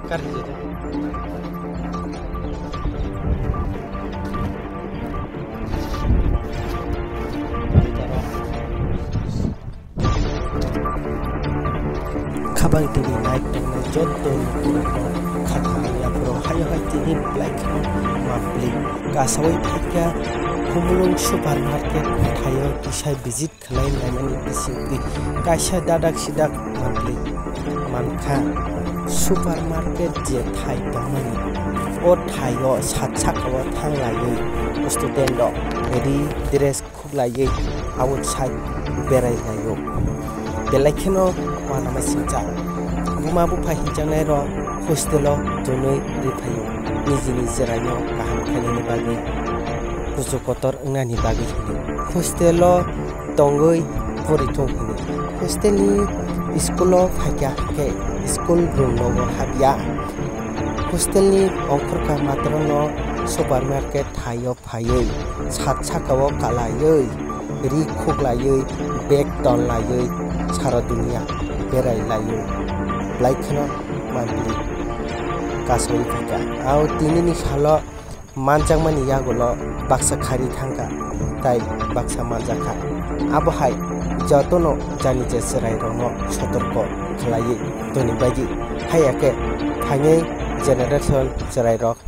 Kari jadi. Kabang tini naik dengan jodoh kata ya pro hayo tini black mapli kasawai pika kumulung supermarket hayo kisah visit kalian namanya disini kasih dadak sidak mapli manka supermarket je thai tomani o thayo satsak o thang laye student dok jadi dress khub laye outside berai layo belakino wana masingja buma bu pahinjang nai ro hostelo donoi ripayo niji jerayo kaham khani ni bagi kusu kotor ngani bagi hostelo tongoi poritung hini hosteli schoolo phakya ke school room no habya hostelni ongkhor ka matrono supermarket thayo phayoi sat sakao kalayoi ri khoklayoi bag ton layoi sara dunia berai layo laikhno mantli kasoi phaka au tinini salo manjangmani yagolo baksa khari thangka tai baksa manjaka abohai jotono jani je serai rono sotorko khlai toni bagi hayake phangai generation serai rok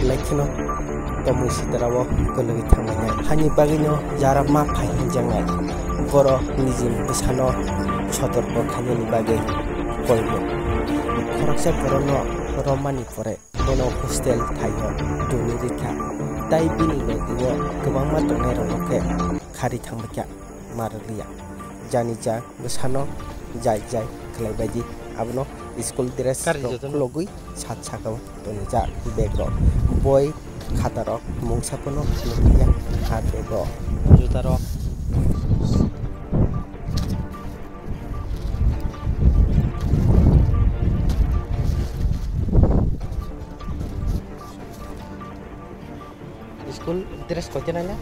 laikhno tomu sitarawo koloi thangmanya hani bagino jara ma phahinjangai boro nijin bisano sotorko khani bagi koibo koraksa borono romani pore bono hostel thayo duni rikha tai bini lotiwo gobang ma tongnai ronoke khari thangmakya marliya jani ja bisano jai khlai baji abno school dress logui sat sakao toni ja bag ro boy khata ro mungsapono lotiya ha bag ro juta ro school dress ko jananya